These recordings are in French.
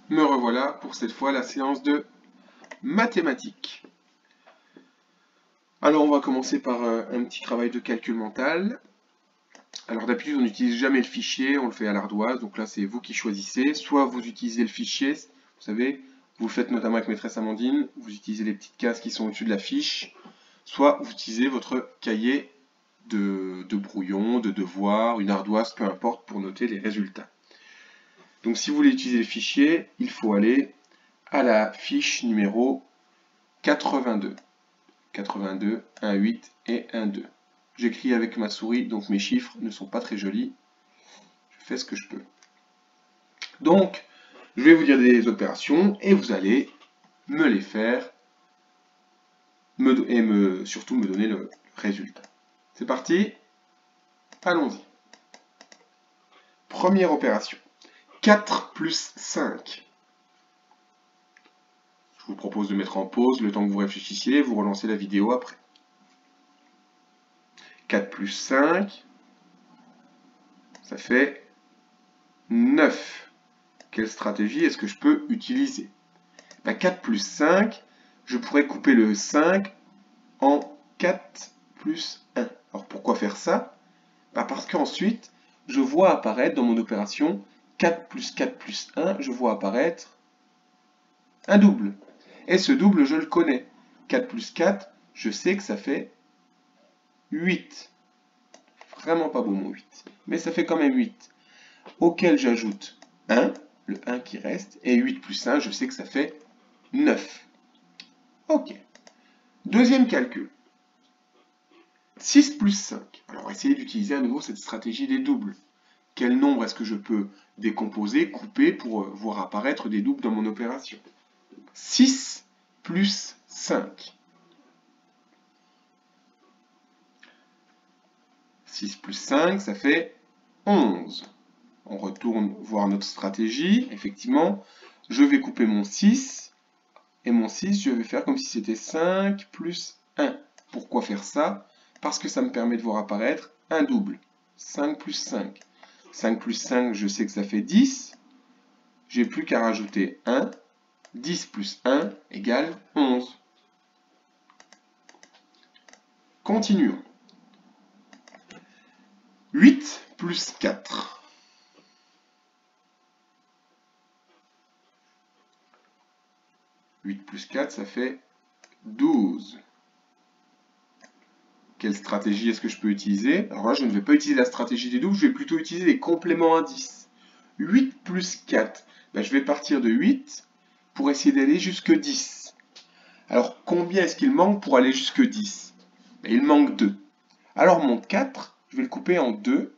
Me revoilà pour cette fois la séance de mathématiques. Alors on va commencer par un petit travail de calcul mental. Alors d'habitude on n'utilise jamais le fichier, on le fait à l'ardoise, donc là c'est vous qui choisissez. Soit vous utilisez le fichier, vous savez, vous le faites notamment avec maîtresse Amandine, vous utilisez les petites cases qui sont au-dessus de la fiche, soit vous utilisez votre cahier de brouillon, de devoir, une ardoise, peu importe, pour noter les résultats. Donc si vous voulez utiliser le fichier, il faut aller à la fiche numéro 82. 82, 1, 8 et 1, 2. J'écris avec ma souris, donc mes chiffres ne sont pas très jolis. Je fais ce que je peux. Donc, je vais vous dire des opérations et vous allez me les faire et surtout me donner le résultat. C'est parti, allons-y. Première opération, 4 plus 5. Je vous propose de mettre en pause le temps que vous réfléchissiez et vous relancez la vidéo après. 4 plus 5, ça fait 9. Quelle stratégie est-ce que je peux utiliser? 4 plus 5, je pourrais couper le 5 en 4 plus 1. Alors pourquoi faire ça? Parce qu'ensuite, je vois apparaître dans mon opération 4 plus 4 plus 1, je vois apparaître un double. Et ce double, je le connais. 4 plus 4, je sais que ça fait 8. Vraiment pas beau mon 8. Mais ça fait quand même 8. Auquel j'ajoute 1, le 1 qui reste, et 8 plus 1, je sais que ça fait 9. Ok. Deuxième calcul. 6 plus 5. Alors, on va essayer d'utiliser à nouveau cette stratégie des doubles. Quel nombre est-ce que je peux décomposer, couper pour voir apparaître des doubles dans mon opération? 6 plus 5. 6 plus 5, ça fait 11. On retourne voir notre stratégie. Effectivement, je vais couper mon 6. Et mon 6, je vais faire comme si c'était 5 plus 1. Pourquoi faire ça? Parce que ça me permet de voir apparaître un double. 5 plus 5. 5 plus 5, je sais que ça fait 10. J'ai plus qu'à rajouter 1. 10 plus 1 égale 11. Continuons. 8 plus 4. 8 plus 4, ça fait 12. Quelle stratégie est-ce que je peux utiliser? Alors là, je ne vais pas utiliser la stratégie des doubles, je vais plutôt utiliser les compléments indices. 8 plus 4, je vais partir de 8 pour essayer d'aller jusque 10. Alors, combien est-ce qu'il manque pour aller jusque 10? Il manque 2. Alors, mon 4, je vais le couper en 2.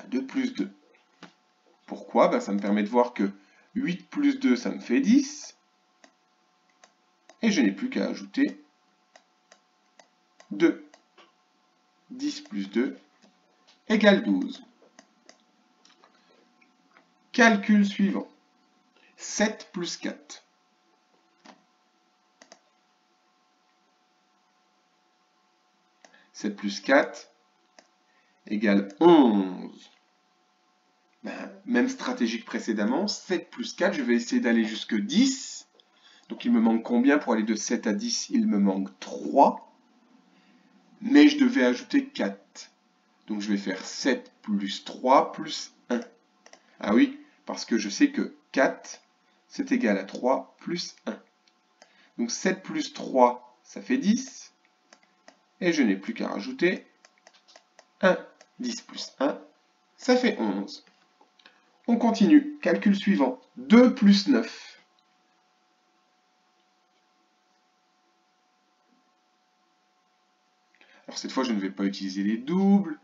2 plus 2. Pourquoi? Ça me permet de voir que 8 plus 2, ça me fait 10. Et je n'ai plus qu'à ajouter 2. 10 plus 2 égale 12. Calcul suivant. 7 plus 4. 7 plus 4 égale 11. Même stratégie que précédemment. 7 plus 4, je vais essayer d'aller jusque 10. Donc il me manque combien pour aller de 7 à 10? Il me manque 3. Mais je devais ajouter 4. Donc je vais faire 7 plus 3 plus 1. Ah oui, parce que je sais que 4, c'est égal à 3 plus 1. Donc 7 plus 3, ça fait 10. Et je n'ai plus qu'à rajouter 1. 10 plus 1, ça fait 11. On continue. Calcul suivant. 2 plus 9. Alors cette fois, je ne vais pas utiliser les doubles,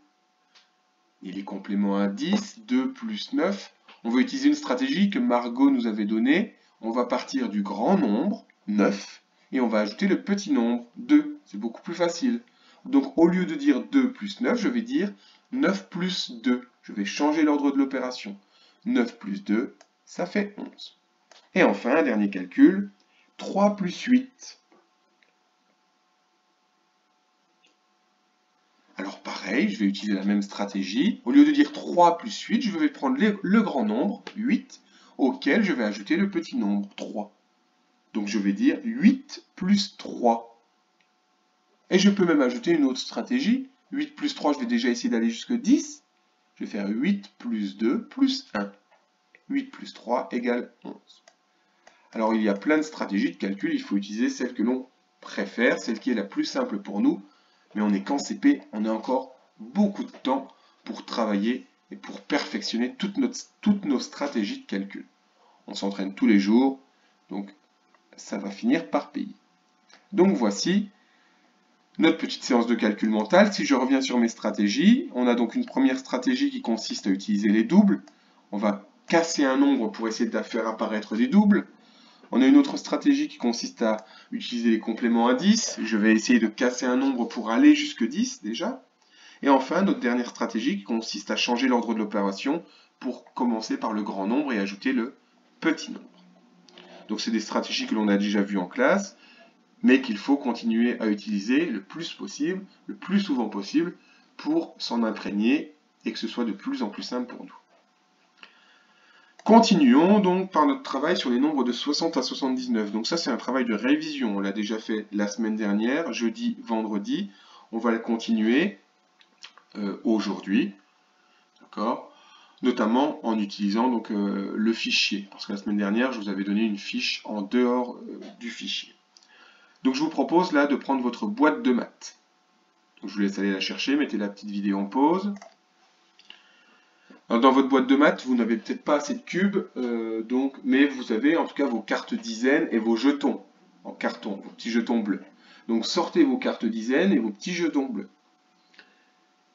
ni les compléments indices. 2 plus 9. On va utiliser une stratégie que Margot nous avait donnée. On va partir du grand nombre, 9, et on va ajouter le petit nombre, 2. C'est beaucoup plus facile. Donc au lieu de dire 2 plus 9, je vais dire 9 plus 2. Je vais changer l'ordre de l'opération. 9 plus 2, ça fait 11. Et enfin, dernier calcul, 3 plus 8. Alors pareil, je vais utiliser la même stratégie. Au lieu de dire 3 plus 8, je vais prendre le grand nombre, 8. auquel je vais ajouter le petit nombre 3. Donc je vais dire 8 plus 3. Et je peux même ajouter une autre stratégie. 8 plus 3, je vais déjà essayer d'aller jusque 10. Je vais faire 8 plus 2 plus 1. 8 plus 3 égale 11. Alors il y a plein de stratégies de calcul, il faut utiliser celle que l'on préfère, celle qui est la plus simple pour nous. Mais on est qu'en CP, on a encore beaucoup de temps pour travailler et pour perfectionner toutes nos stratégies de calcul. On s'entraîne tous les jours, donc ça va finir par payer. Donc voici notre petite séance de calcul mental. Si je reviens sur mes stratégies, on a donc une première stratégie qui consiste à utiliser les doubles. On va casser un nombre pour essayer de faire apparaître des doubles. On a une autre stratégie qui consiste à utiliser les compléments à 10. Je vais essayer de casser un nombre pour aller jusque 10 déjà. Et enfin, notre dernière stratégie qui consiste à changer l'ordre de l'opération pour commencer par le grand nombre et ajouter le petit nombre. Donc c'est des stratégies que l'on a déjà vues en classe, mais qu'il faut continuer à utiliser le plus possible, le plus souvent possible, pour s'en imprégner et que ce soit de plus en plus simple pour nous. Continuons donc par notre travail sur les nombres de 60 à 79. Donc ça c'est un travail de révision, on l'a déjà fait la semaine dernière, jeudi, vendredi. On va le continuer aujourd'hui, d'accord, notamment en utilisant donc, le fichier, parce que la semaine dernière je vous avais donné une fiche en dehors du fichier. Donc je vous propose là de prendre votre boîte de maths. Donc, je vous laisse aller la chercher, mettez la petite vidéo en pause. Alors, dans votre boîte de maths, vous n'avez peut-être pas assez de cubes, mais vous avez en tout cas vos cartes dizaines et vos jetons en carton, vos petits jetons bleus. Donc sortez vos cartes dizaines et vos petits jetons bleus.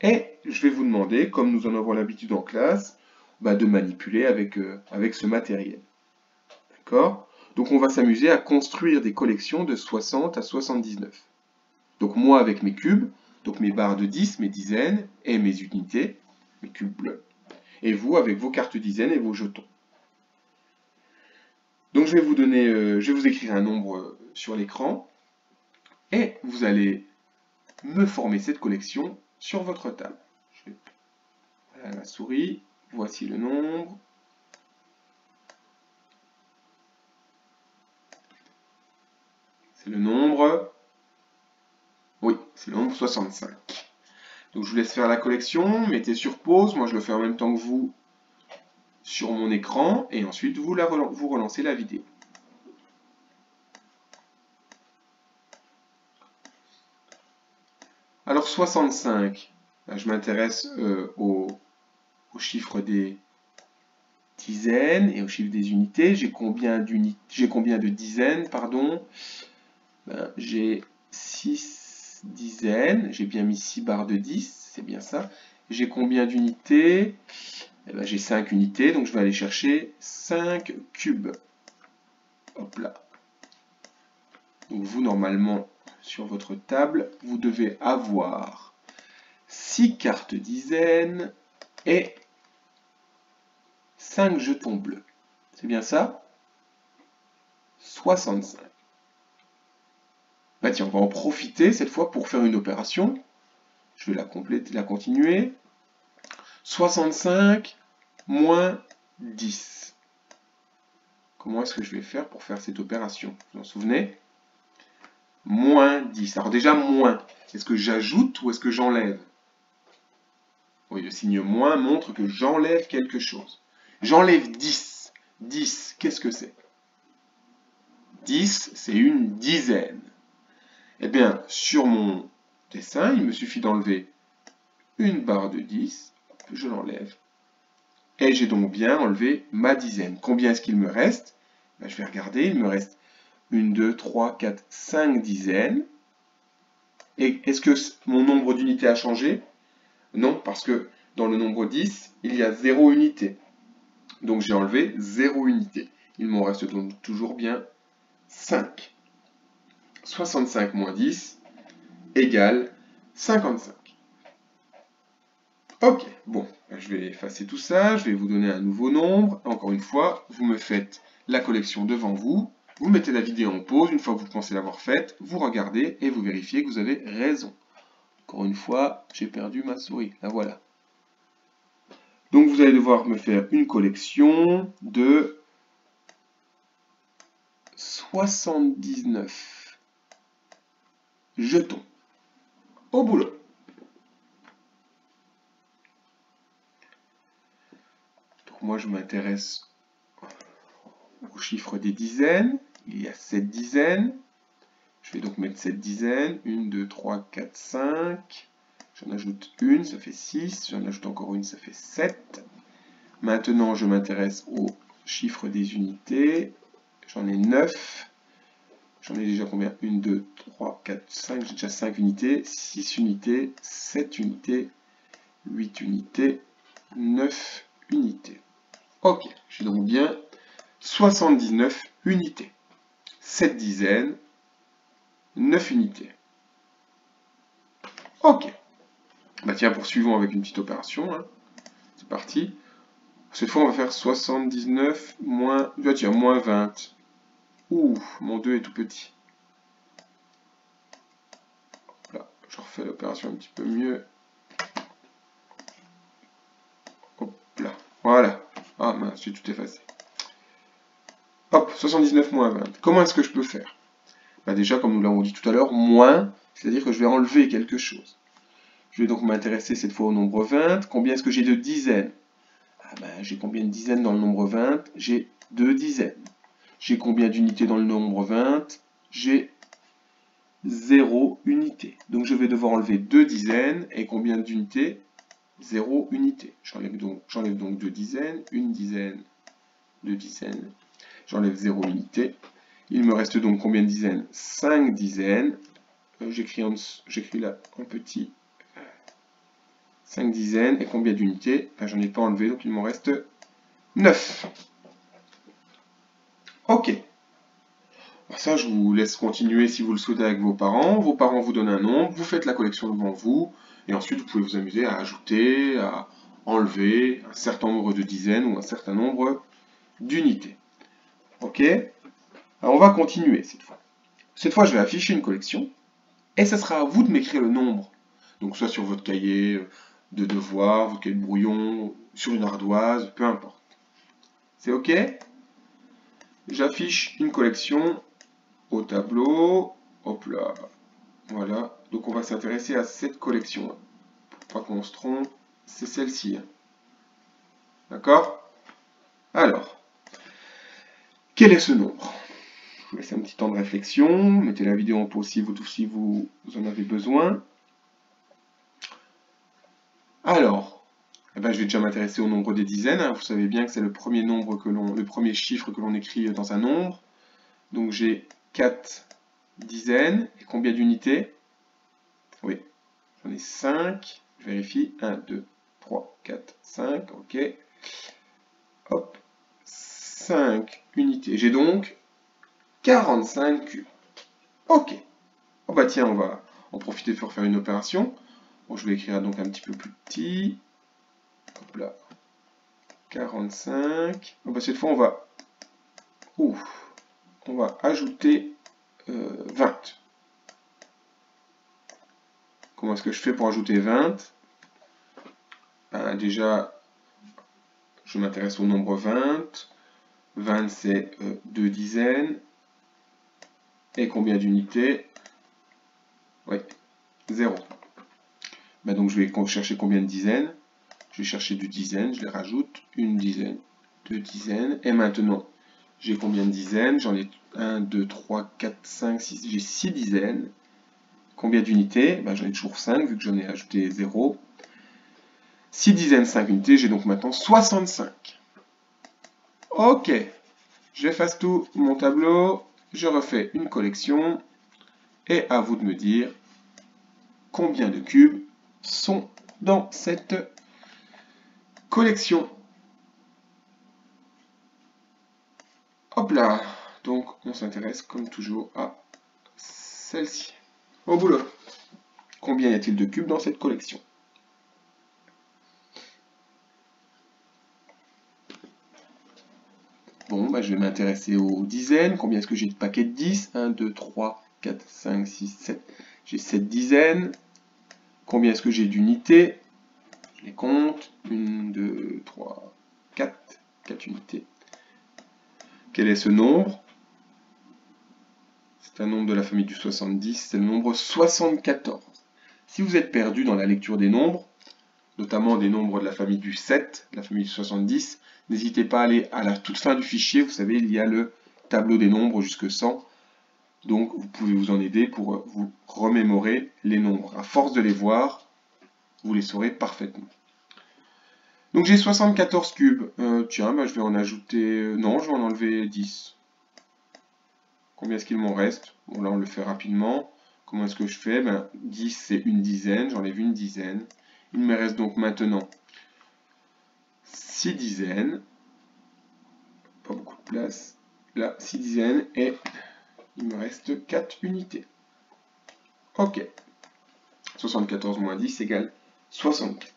Et je vais vous demander, comme nous en avons l'habitude en classe, de manipuler avec ce matériel. D'accord ? Donc on va s'amuser à construire des collections de 60 à 79. Donc moi avec mes cubes, donc mes barres de 10, mes dizaines et mes unités, mes cubes bleus. Et vous avec vos cartes dizaines et vos jetons. Donc je vais vous écrire un nombre sur l'écran et vous allez me former cette collection sur votre table. Voilà la souris, voici le nombre. C'est le nombre, oui, c'est le nombre 65. Donc je vous laisse faire la collection, mettez sur pause, moi je le fais en même temps que vous sur mon écran, et ensuite vous relancez la vidéo. Alors 65, là, je m'intéresse au chiffre des dizaines et au chiffre des unités. J'ai combien de dizaines, pardon? J'ai 6 dizaines, j'ai bien mis 6 barres de 10, c'est bien ça. J'ai combien d'unités? J'ai 5 unités, donc je vais aller chercher 5 cubes. Hop là. Donc vous, normalement, sur votre table, vous devez avoir 6 cartes dizaines et 5 jetons bleus. C'est bien ça? 65. Tiens, on va en profiter cette fois pour faire une opération. Je vais la compléter, la continuer. 65 moins 10. Comment est-ce que je vais faire pour faire cette opération? Vous vous en souvenez? Moins 10. Alors déjà, moins. Est-ce que j'ajoute ou est-ce que j'enlève? Oui, le signe moins montre que j'enlève quelque chose. J'enlève 10. 10, qu'est-ce que c'est? 10, c'est une dizaine. Eh bien, sur mon dessin, il me suffit d'enlever une barre de 10. Je l'enlève. Et j'ai donc bien enlevé ma dizaine. Combien est-ce qu'il me reste? Je vais regarder, il me reste 1, 2, 3, 4, 5 dizaines. Et est-ce que mon nombre d'unités a changé? Non, parce que dans le nombre 10, il y a 0 unité. Donc j'ai enlevé 0 unité. Il m'en reste donc toujours bien 5. 65 moins 10 égale 55. Ok, bon, je vais effacer tout ça, je vais vous donner un nouveau nombre. Encore une fois, vous me faites la collection devant vous, vous mettez la vidéo en pause, une fois que vous pensez l'avoir faite, vous regardez et vous vérifiez que vous avez raison. Encore une fois, j'ai perdu ma souris, la voilà. Donc vous allez devoir me faire une collection de 79 jetons. Au boulot. Donc moi je m'intéresse au chiffre des dizaines. Il y a 7 dizaines. Je vais donc mettre 7 dizaines. 1, 2, 3, 4, 5. J'en ajoute une, ça fait 6. J'en ajoute encore une, ça fait 7. Maintenant, je m'intéresse au chiffre des unités. J'en ai 9. J'en ai déjà combien? 1, 2, 3, 4, 5. J'ai déjà 5 unités. 6 unités. 7 unités. 8 unités. 9 unités. Ok, j'ai donc bien 79 unités. 7 dizaines. 9 unités. Ok. Bah tiens, poursuivons avec une petite opération. Hein. C'est parti. Cette fois, on va faire 79 moins... Ah, tiens, moins 20. Ouh, mon 2 est tout petit. Là, je refais l'opération un petit peu mieux. Hop là. Voilà. Ah mince, j'ai tout effacé. Hop, 79 moins 20. Comment est-ce que je peux faire? Bah déjà, comme nous l'avons dit tout à l'heure, moins, c'est-à-dire que je vais enlever quelque chose. Je vais donc m'intéresser cette fois au nombre 20. Combien est-ce que j'ai de dizaines? Ah ben, j'ai combien de dizaines dans le nombre 20? J'ai 2 dizaines. J'ai combien d'unités dans le nombre 20? J'ai 0 unité. Donc je vais devoir enlever 2 dizaines. Et combien d'unités? 0 unité. J'enlève donc 2 dizaines, 1 dizaine, 2 dizaines. J'enlève 0 unité. Il me reste donc combien de dizaines? 5 dizaines. J'écris là en petit 5 dizaines. Et combien d'unités? Ben, j'en ai pas enlevé, donc il m'en reste 9. Ok. Ça, je vous laisse continuer si vous le souhaitez avec vos parents. Vos parents vous donnent un nombre, vous faites la collection devant vous, et ensuite vous pouvez vous amuser à ajouter, à enlever un certain nombre de dizaines ou un certain nombre d'unités. Ok? Alors on va continuer cette fois. Cette fois, je vais afficher une collection, et ce sera à vous de m'écrire le nombre. Donc soit sur votre cahier de devoir, votre cahier de brouillon, sur une ardoise, peu importe. C'est ok? J'affiche une collection au tableau. Hop là. Voilà. Donc on va s'intéresser à cette collection. Pour pas qu'on se trompe, c'est celle-ci. D'accord? Alors, quel est ce nombre? Je vous laisse un petit temps de réflexion. Mettez la vidéo en pause si vous en avez besoin. Alors, eh ben, je vais déjà m'intéresser au nombre des dizaines. Vous savez bien que c'est le premier chiffre que l'on écrit dans un nombre. Donc j'ai 4 dizaines. Et combien d'unités? Oui, j'en ai 5. Je vérifie. 1, 2, 3, 4, 5. Ok. Hop. 5 unités. J'ai donc 45 cubes. Ok. Oh bah tiens, on va en profiter pour faire une opération. Bon, je vais écrire donc un petit peu plus petit. Hop là. 45. Oh bah cette fois, on va ajouter 20. Comment est-ce que je fais pour ajouter 20? Ben, déjà, je m'intéresse au nombre 20. 20, c'est 2 dizaines. Et combien d'unités? Oui, 0. Ben donc, je vais chercher combien de dizaines? Je vais chercher 2 dizaines, je les rajoute. 1 dizaine, 2 dizaines. Et maintenant, j'ai combien de dizaines? J'en ai 1, 2, 3, 4, 5, 6. J'ai 6 dizaines. Combien d'unités? Ben, j'en ai toujours 5, vu que j'en ai ajouté 0. 6 dizaines, 5 unités. J'ai donc maintenant 65. Ok. J'efface tout mon tableau. Je refais une collection. Et à vous de me dire combien de cubes sont dans cette collection. Hop là. Donc, on s'intéresse comme toujours à celle-ci. Au boulot. Combien y a-t-il de cubes dans cette collection? Bon, bah, je vais m'intéresser aux dizaines. Combien est-ce que j'ai de paquets de 10? 1, 2, 3, 4, 5, 6, 7. J'ai 7 dizaines. Combien est-ce que j'ai d'unités? Je les compte. 1, 2, 3, 4. 4 unités. Quel est ce nombre? c'est un nombre de la famille du 70, c'est le nombre 74. Si vous êtes perdu dans la lecture des nombres, notamment des nombres de la famille du 7, de la famille du 70, n'hésitez pas à aller à la toute fin du fichier, vous savez, il y a le tableau des nombres jusque 100, donc vous pouvez vous en aider pour vous remémorer les nombres. À force de les voir, vous les saurez parfaitement. Donc j'ai 74 cubes, tiens, bah, je vais en ajouter, non, je vais en enlever 10. Combien est-ce qu'il m'en reste? Bon là on le fait rapidement. Comment est-ce que je fais? 10 c'est une dizaine, j'enlève une dizaine. Il me reste donc maintenant 6 dizaines. Pas beaucoup de place. Là, 6 dizaines et il me reste 4 unités. Ok. 74 moins 10 égale 64.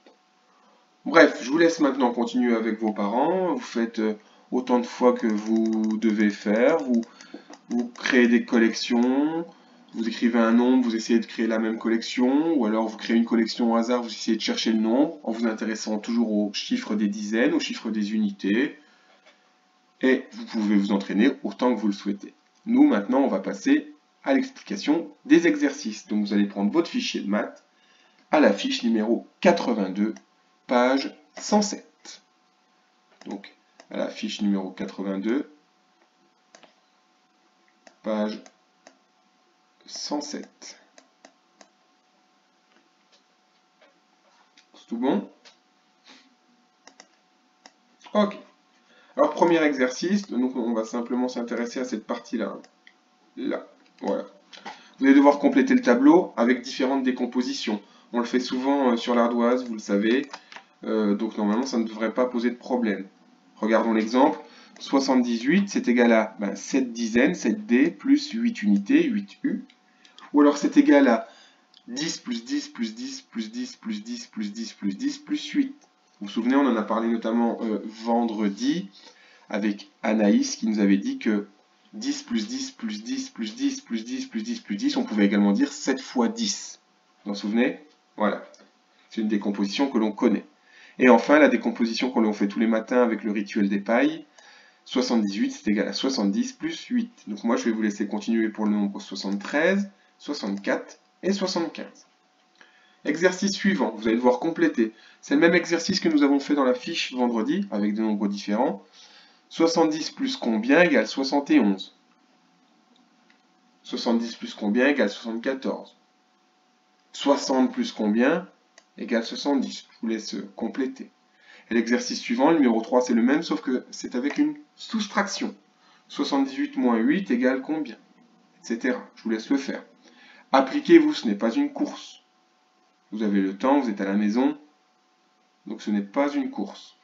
Bref, je vous laisse maintenant continuer avec vos parents. Vous faites autant de fois que vous devez faire. Vous créez des collections. Vous écrivez un nombre, vous essayez de créer la même collection, ou alors vous créez une collection au hasard, vous essayez de chercher le nombre, en vous intéressant toujours aux chiffres des dizaines, aux chiffres des unités, et vous pouvez vous entraîner autant que vous le souhaitez. Nous, maintenant, on va passer à l'explication des exercices. Donc vous allez prendre votre fichier de maths à la fiche numéro 82, page 107. Donc, à la fiche numéro 82, page 107. C'est tout bon? Ok. Alors, premier exercice, donc on va simplement s'intéresser à cette partie-là. Là, voilà. Vous allez devoir compléter le tableau avec différentes décompositions. On le fait souvent sur l'ardoise, vous le savez. Donc normalement, ça ne devrait pas poser de problème. Regardons l'exemple. 78, c'est égal à 7 dizaines, 7D, plus 8 unités, 8U. Ou alors c'est égal à 10 plus 10 plus 10 plus 10 plus 10 plus 10 plus 10 plus 8. Vous vous souvenez, on en a parlé notamment vendredi avec Anaïs qui nous avait dit que 10 plus 10 plus 10 plus 10 plus 10 plus 10 plus 10, on pouvait également dire 7 fois 10. Vous vous souvenez? Voilà. C'est une décomposition que l'on connaît. Et enfin, la décomposition que l'on fait tous les matins avec le rituel des pailles, 78, c'est égal à 70 plus 8. Donc moi, je vais vous laisser continuer pour le nombre 73, 64 et 75. Exercice suivant, vous allez devoir compléter. C'est le même exercice que nous avons fait dans la fiche vendredi, avec des nombres différents. 70 plus combien égale 71? 70 plus combien égale 74? 60 plus combien égale 70? Je vous laisse compléter. Et l'exercice suivant, le numéro 3, c'est le même, sauf que c'est avec une soustraction. 78 moins 8 égale combien? Etc. Je vous laisse le faire. Appliquez-vous, ce n'est pas une course. Vous avez le temps, vous êtes à la maison, donc ce n'est pas une course.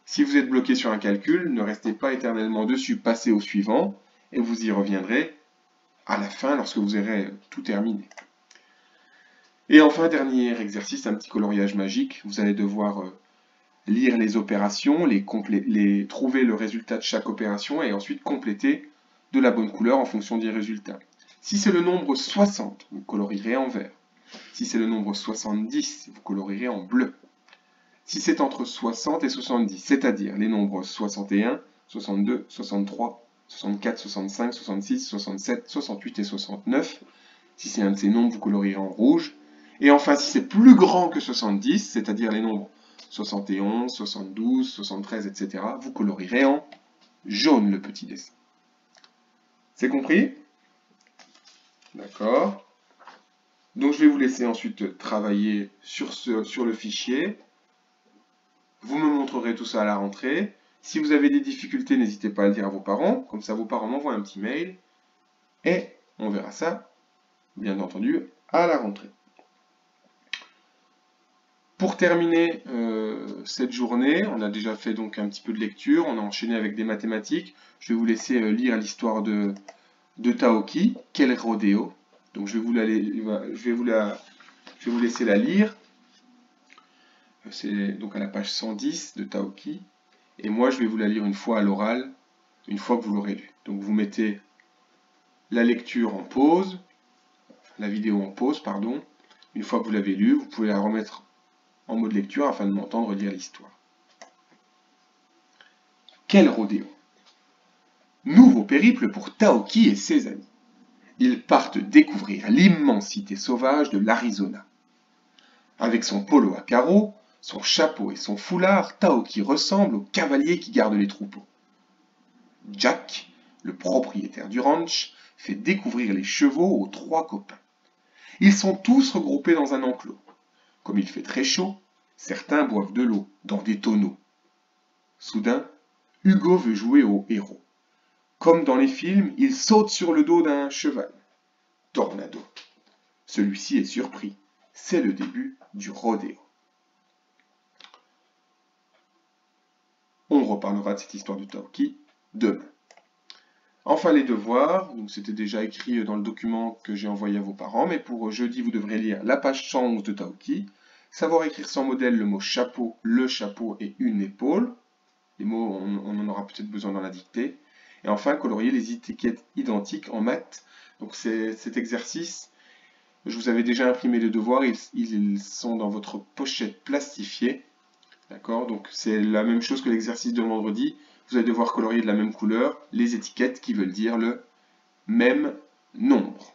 Si vous êtes bloqué sur un calcul, ne restez pas éternellement dessus, passez au suivant, et vous y reviendrez à la fin lorsque vous aurez tout terminé. Et enfin, dernier exercice, un petit coloriage magique. Vous allez devoir lire les opérations, trouver le résultat de chaque opération et ensuite compléter de la bonne couleur en fonction des résultats. Si c'est le nombre 60, vous colorierez en vert. Si c'est le nombre 70, vous colorierez en bleu. Si c'est entre 60 et 70, c'est-à-dire les nombres 61, 62, 63, 64, 65, 66, 67, 68 et 69, si c'est un de ces nombres, vous colorierez en rouge. Et enfin, si c'est plus grand que 70, c'est-à-dire les nombres 71, 72, 73, etc., vous colorierez en jaune le petit dessin. C'est compris? D'accord. Donc je vais vous laisser ensuite travailler sur le fichier. Vous me montrerez tout ça à la rentrée. Si vous avez des difficultés, n'hésitez pas à le dire à vos parents. Comme ça, vos parents m'envoient un petit mail. Et on verra ça, bien entendu, à la rentrée. Pour terminer cette journée, on a déjà fait donc un petit peu de lecture, on a enchaîné avec des mathématiques. Je vais vous laisser lire l'histoire de Taoki, quel rodéo. Donc je vais vous laisser la lire. C'est donc à la page 110 de Taoki. Et moi je vais vous la lire une fois à l'oral, une fois que vous l'aurez lu. Donc vous mettez la lecture en pause, la vidéo en pause, pardon. Une fois que vous l'avez lu, vous pouvez la remettre en mode lecture afin de m'entendre lire l'histoire. Quel rodéo! Nouveau périple pour Taoki et ses amis. Ils partent découvrir l'immensité sauvage de l'Arizona. Avec son polo à carreaux, son chapeau et son foulard, Taoki ressemble au cavalier qui garde les troupeaux. Jack, le propriétaire du ranch, fait découvrir les chevaux aux 3 copains. Ils sont tous regroupés dans un enclos. Comme il fait très chaud, certains boivent de l'eau dans des tonneaux. Soudain, Hugo veut jouer au héros. Comme dans les films, il saute sur le dos d'un cheval. Tornado. Celui-ci est surpris. C'est le début du rodéo. On reparlera de cette histoire de Taoki demain. Enfin, les devoirs, donc c'était déjà écrit dans le document que j'ai envoyé à vos parents, mais pour jeudi, vous devrez lire la page 111 de Taoki, savoir écrire sans modèle le mot chapeau, le chapeau et une épaule. Les mots, on en aura peut-être besoin dans la dictée. Et enfin, colorier les étiquettes identiques en maths. Donc cet exercice, je vous avais déjà imprimé les devoirs, ils sont dans votre pochette plastifiée. D'accord? Donc c'est la même chose que l'exercice de vendredi. Vous allez devoir colorier de la même couleur les étiquettes qui veulent dire le même nombre.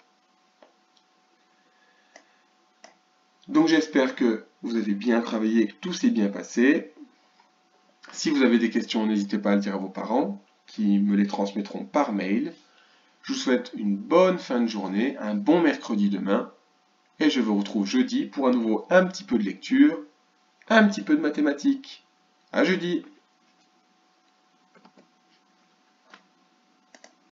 Donc j'espère que vous avez bien travaillé et que tout s'est bien passé. Si vous avez des questions, n'hésitez pas à le dire à vos parents, qui me les transmettront par mail. Je vous souhaite une bonne fin de journée, un bon mercredi demain, et je vous retrouve jeudi pour à nouveau un petit peu de lecture, un petit peu de mathématiques. À jeudi!